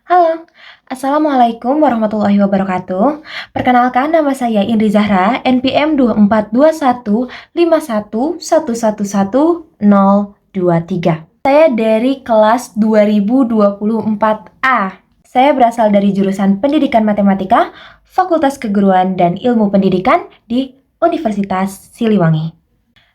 Halo, Assalamualaikum warahmatullahi wabarakatuh. Perkenalkan, nama saya Indri Zahra, NPM 242151111023. Saya dari kelas 2024A. Saya berasal dari jurusan Pendidikan Matematika, Fakultas Keguruan dan Ilmu Pendidikan di Universitas Siliwangi.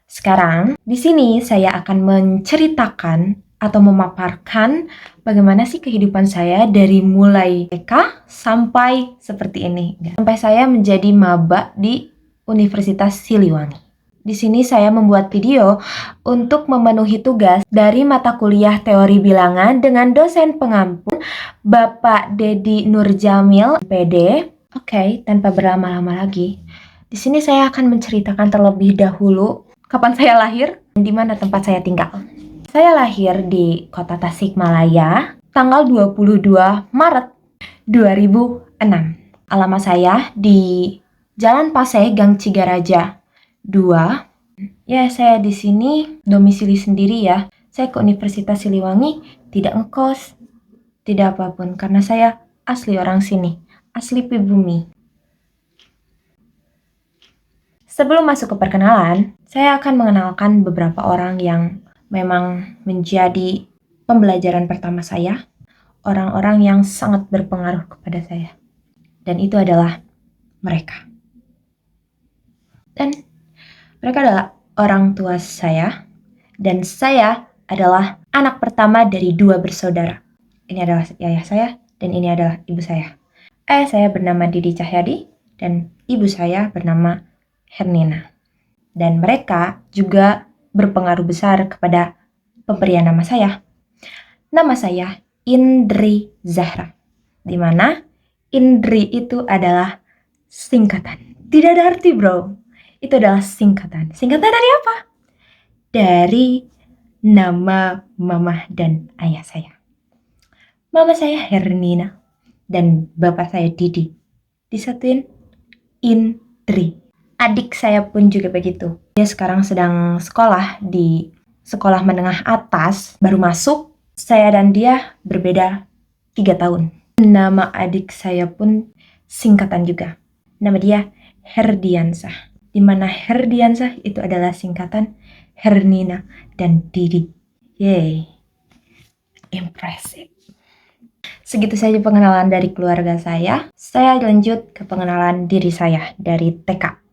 Sekarang, di sini saya akan menceritakan atau memaparkan bagaimana sih kehidupan saya dari mulai TK sampai seperti ini. Sampai saya menjadi maba di Universitas Siliwangi. Di sini saya membuat video untuk memenuhi tugas dari mata kuliah teori bilangan dengan dosen pengampu Bapak Dedi Nurjamil, PD. Oke, tanpa berlama-lama lagi. Di sini saya akan menceritakan terlebih dahulu kapan saya lahir dan di mana tempat saya tinggal. Saya lahir di kota Tasikmalaya tanggal 22 Maret 2006. Alamat saya di Jalan Pasai, Gang Cigaraja 2. Ya, saya di sini domisili sendiri ya. Saya ke Universitas Siliwangi tidak ngekos, tidak apapun karena saya asli orang sini, asli pribumi. Sebelum masuk ke perkenalan, saya akan mengenalkan beberapa orang yang memang menjadi pembelajaran pertama saya, orang-orang yang sangat berpengaruh kepada saya. Dan itu adalah mereka. Dan mereka adalah orang tua saya, dan saya adalah anak pertama dari 2 bersaudara. Ini adalah ayah saya, dan ini adalah ibu saya. Ayah saya bernama Didi Cahyadi, dan ibu saya bernama Hernina. Dan mereka juga berpengaruh besar kepada pemberian nama saya. Nama saya Indri Zahra, di mana Indri itu adalah singkatan. Tidak ada arti, bro. Itu adalah singkatan. Singkatan dari apa? Dari nama mama dan ayah saya. Mama saya Hernina dan bapak saya Didi. Disatuin Indri. Adik saya pun juga begitu. Dia sekarang sedang sekolah di sekolah menengah atas, baru masuk. Saya dan dia berbeda 3 tahun. Nama adik saya pun singkatan juga. Nama dia Herdiansah. Di mana Herdiansah itu adalah singkatan Hernina dan Didi. Yeay. Impressive. Segitu saja pengenalan dari keluarga saya. Saya lanjut ke pengenalan diri saya dari TK.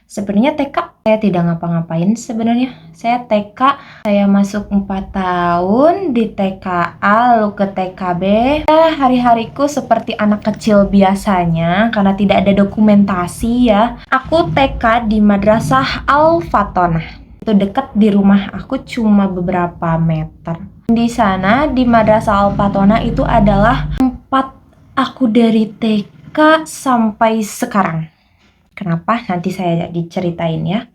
Sebenarnya TK saya tidak ngapa-ngapain sebenarnya. Saya TK, saya masuk 4 tahun di TKA, lalu ke TKB. Hari-hariku seperti anak kecil biasanya karena tidak ada dokumentasi ya. Aku TK di Madrasah Al-Fatonah. Itu dekat di rumah aku cuma beberapa meter. Di sana di Madrasah Al-Fatonah itu adalah tempat aku dari TK sampai sekarang. Kenapa? Nanti saya diceritain ya.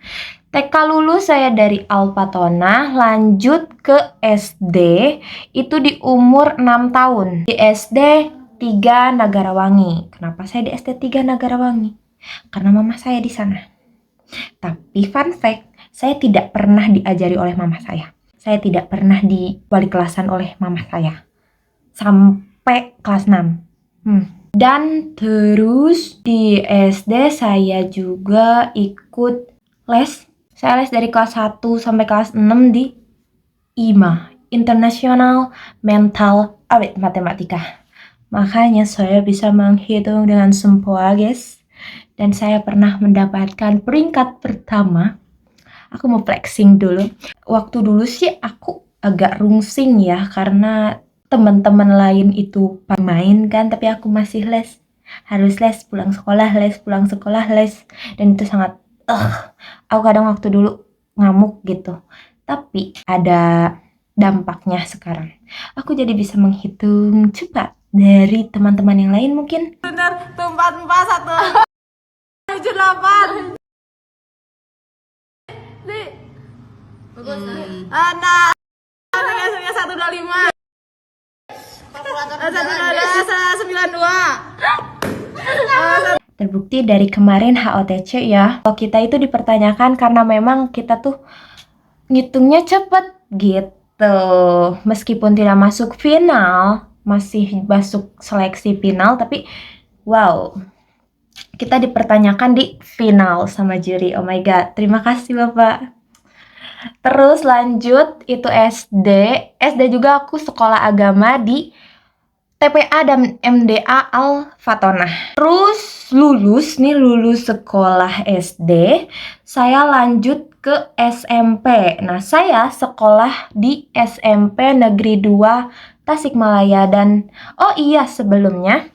TK lulus saya dari Al-Fatonah, lanjut ke SD, itu di umur 6 tahun. Di SD 3 Nagarawangi. Kenapa saya di SD 3 Nagarawangi? Karena mama saya di sana. Tapi fun fact, saya tidak pernah diajari oleh mama saya. Saya tidak pernah diwali kelasan oleh mama saya. Sampai kelas 6. Dan terus di SD saya juga ikut les. Saya les dari kelas 1 sampai kelas 6 di IMA, International Mental Arithmetic. Makanya saya bisa menghitung dengan sempurna, guys. Dan saya pernah mendapatkan peringkat pertama. Aku mau flexing dulu. Waktu dulu sih aku agak rungsing ya, karena teman-teman lain itu main kan, tapi aku masih les. Harus les, pulang sekolah les, pulang sekolah les. Dan itu sangat aku kadang waktu dulu ngamuk gitu. Tapi ada dampaknya sekarang. Aku jadi bisa menghitung cepat dari teman-teman yang lain mungkin. Bener, tuh 441 78 Anak 125 192. Terbukti dari kemarin HOTC ya, kalau kita itu dipertanyakan karena memang kita tuh ngitungnya cepet gitu. Meskipun tidak masuk final, masih masuk seleksi final, tapi wow, kita dipertanyakan di final sama juri. Oh my god, terima kasih Bapak. Terus lanjut itu SD. SD juga aku sekolah agama di TPA dan MDA Al Fatonah. Terus lulus sekolah SD, saya lanjut ke SMP. Nah, saya sekolah di SMP Negeri 2 Tasikmalaya. Dan oh iya, sebelumnya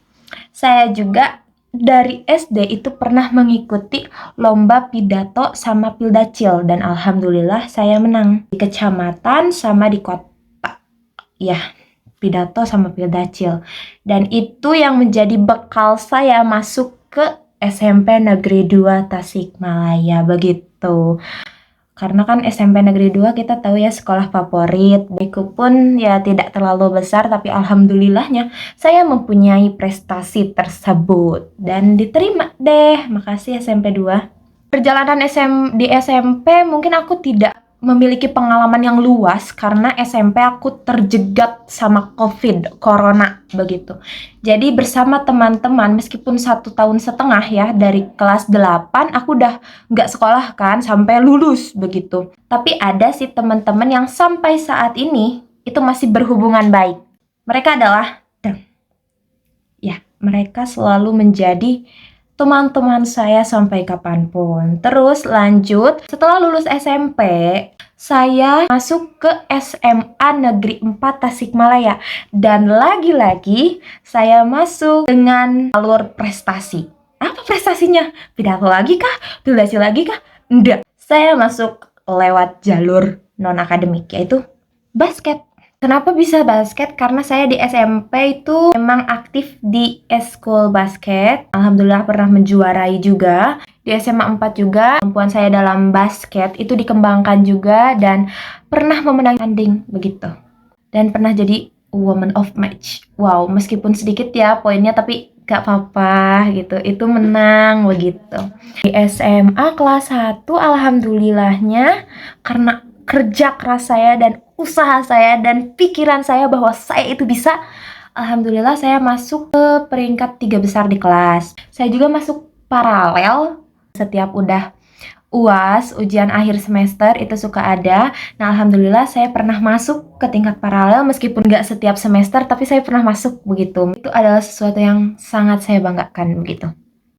saya juga dari SD itu pernah mengikuti lomba pidato sama pildacil, dan alhamdulillah saya menang di kecamatan sama di kota. Ya, pidato sama pildacil. Dan itu yang menjadi bekal saya masuk ke SMP Negeri 2 Tasikmalaya begitu. Karena kan SMP Negeri 2 kita tahu ya sekolah favorit. Baikku pun ya tidak terlalu besar, tapi alhamdulillahnya saya mempunyai prestasi tersebut dan diterima deh. Makasih SMP 2. Perjalanan di SMP mungkin aku tidak memiliki pengalaman yang luas karena SMP aku terjegat sama corona begitu. Jadi bersama teman-teman meskipun 1,5 tahun ya, dari kelas 8 aku udah nggak sekolah kan sampai lulus begitu. Tapi ada sih teman-teman yang sampai saat ini itu masih berhubungan baik. Mereka adalah mereka selalu menjadi teman-teman saya sampai kapanpun. Terus lanjut, setelah lulus SMP, saya masuk ke SMA Negeri 4 Tasikmalaya. Dan lagi-lagi saya masuk dengan jalur prestasi. Apa prestasinya? Pidato lagi kah? Pildacil lagi kah? Enggak. Saya masuk lewat jalur non-akademik, yaitu basket. Kenapa bisa basket? Karena saya di SMP itu memang aktif di eskul basket. Alhamdulillah pernah menjuarai juga. Di SMA 4 juga, kemampuan saya dalam basket itu dikembangkan juga dan pernah memenangi tanding begitu. Dan pernah jadi woman of match. Wow, meskipun sedikit ya poinnya, tapi gak apa-apa gitu. Itu menang begitu. Di SMA kelas 1, alhamdulillahnya karena kerja keras saya dan usaha saya dan pikiran saya bahwa saya itu bisa, alhamdulillah saya masuk ke peringkat 3 besar di kelas. Saya juga masuk paralel. Setiap udah UAS, ujian akhir semester itu suka ada. Nah, alhamdulillah saya pernah masuk ke tingkat paralel meskipun gak setiap semester, tapi saya pernah masuk begitu. Itu adalah sesuatu yang sangat saya banggakan begitu.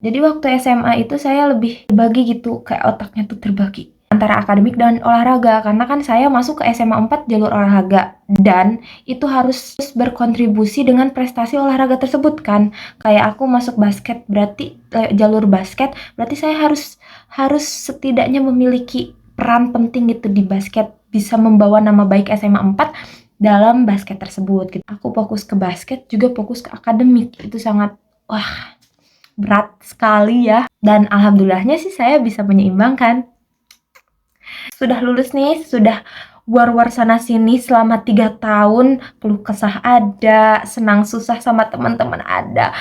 Jadi waktu SMA itu saya lebih terbagi gitu, kayak otaknya tuh terbagi antara akademik dan olahraga, karena kan saya masuk ke SMA 4 jalur olahraga dan itu harus berkontribusi dengan prestasi olahraga tersebut kan. Kayak aku masuk basket, berarti jalur basket, berarti saya harus setidaknya memiliki peran penting gitu di basket, bisa membawa nama baik SMA 4 dalam basket tersebut gitu. Aku fokus ke basket, juga fokus ke akademik. Itu sangat berat sekali ya. Dan alhamdulillahnya sih saya bisa menyeimbangkan. Sudah lulus nih, sudah war-war sana sini selama 3 tahun, keluh kesah ada, senang susah sama teman-teman ada,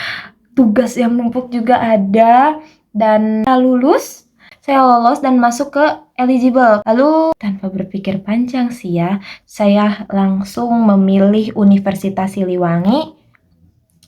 tugas yang numpuk juga ada, dan saya lolos dan masuk ke eligible. Lalu tanpa berpikir panjang sih ya, saya langsung memilih Universitas Siliwangi,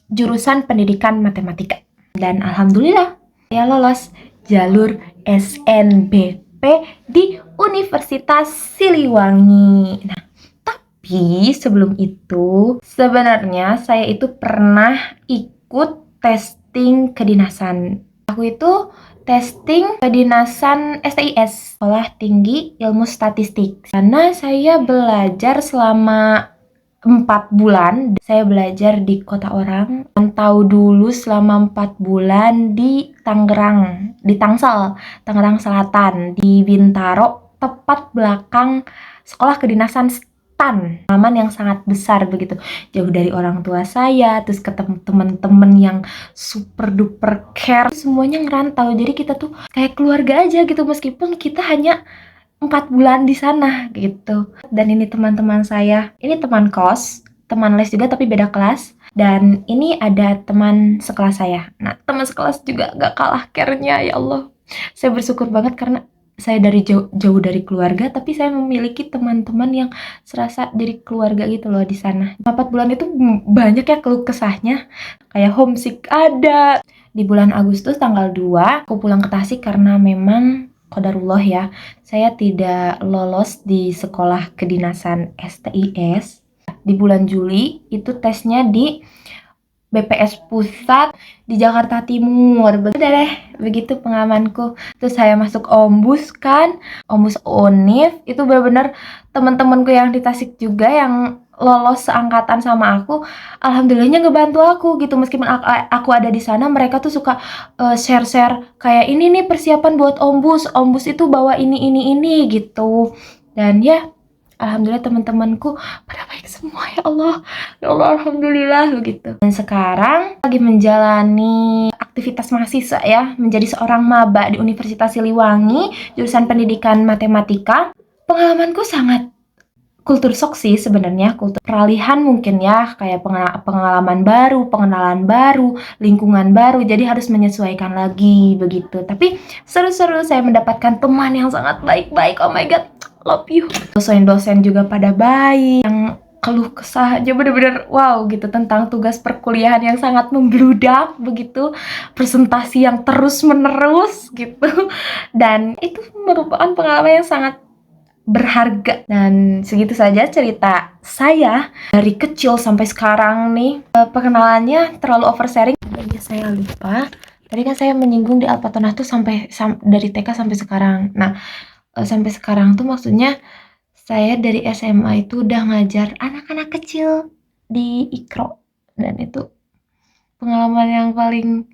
jurusan pendidikan matematika. Dan alhamdulillah saya lolos jalur SNBP di Universitas Siliwangi. Nah, tapi sebelum itu sebenarnya saya itu pernah ikut testing kedinasan. Aku itu testing kedinasan STIS, Sekolah Tinggi Ilmu Statistik. Karena saya belajar selama 4 bulan, saya belajar di kota orang. Tahu dulu selama 4 bulan di Tangerang, di Tangsel, Tangerang Selatan, di Bintaro, tepat belakang sekolah kedinasan STAN. Pengalaman yang sangat besar begitu. Jauh dari orang tua saya, terus ketemu teman-teman yang super duper care. Semuanya ngerantau, jadi kita tuh kayak keluarga aja gitu, meskipun kita hanya 4 bulan di sana gitu. Dan ini teman-teman saya, ini teman kos, teman les juga tapi beda kelas. Dan ini ada teman sekelas saya. Nah, teman sekelas juga gak kalah care-nya, ya Allah. Saya bersyukur banget karena saya dari jauh dari keluarga, tapi saya memiliki teman-teman yang serasa jadi keluarga gitu loh di sana. 4 bulan itu banyak ya keluh kesahnya, kayak homesick ada. Di bulan Agustus tanggal 2, aku pulang ke Tasik karena memang qadarullah ya, saya tidak lolos di sekolah kedinasan STIS. Di bulan Juli itu tesnya di BPS Pusat di Jakarta Timur. Udah deh, begitu pengalamanku. Terus saya masuk Ombus kan, Ombus Unif, itu benar-benar teman-temanku yang di Tasik juga yang lolos seangkatan sama aku, alhamdulillahnya ngebantu aku gitu. Meskipun aku ada di sana, mereka tuh suka share-share kayak ini nih persiapan buat Ombus. Ombus itu bawa ini gitu. Dan ya, alhamdulillah teman-temanku pada baik semua, ya Allah alhamdulillah begitu. Dan sekarang lagi menjalani aktivitas mahasiswa ya, menjadi seorang maba di Universitas Siliwangi, jurusan pendidikan matematika. Pengalamanku sangat kultur shock sih sebenarnya, kultur peralihan mungkin ya, kayak pengalaman baru, pengenalan baru, lingkungan baru, jadi harus menyesuaikan lagi begitu. Tapi seru-seru, saya mendapatkan teman yang sangat baik-baik, oh my god, love you. Dosen-dosen juga pada baik, yang keluh kesah aja bener-bener wow gitu tentang tugas perkuliahan yang sangat membludak begitu, presentasi yang terus menerus gitu, dan itu merupakan pengalaman yang sangat berharga. Dan segitu saja cerita saya dari kecil sampai sekarang nih. Perkenalannya terlalu oversharing, jadi saya lupa. Tadi kan saya menyinggung di Al-Fatonah tuh dari TK sampai sekarang. Nah, sampai sekarang tuh maksudnya saya dari SMA itu udah ngajar anak-anak kecil di Ikro, dan itu pengalaman yang paling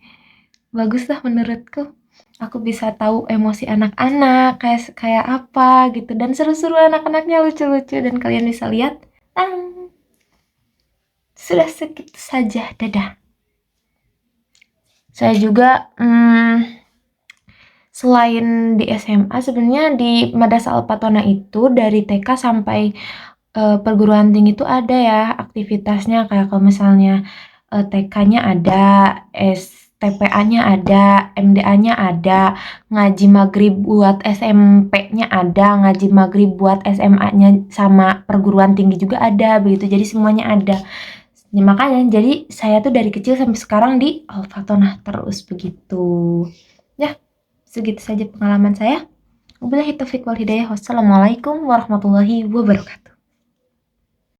bagus lah menurutku. Aku bisa tahu emosi anak-anak kayak apa gitu, dan seru-seru, anak-anaknya lucu-lucu, dan kalian bisa lihat. Sudah segitu saja, dadah. Saya juga selain di SMA, sebenarnya di Madrasah Al-Fatonah itu dari TK sampai perguruan tinggi itu ada ya aktivitasnya, kayak kalau misalnya TK-nya ada, TPA-nya ada, MDA-nya ada, ngaji maghrib buat SMP-nya ada, ngaji maghrib buat SMA-nya sama perguruan tinggi juga ada, begitu. Jadi semuanya ada. Ya, makanya jadi saya tuh dari kecil sampai sekarang di Al-Fatonah terus begitu. Ya, segitu saja pengalaman saya. Wabillahi taufiq wal hidayah. Wassalamualaikum warahmatullahi wabarakatuh.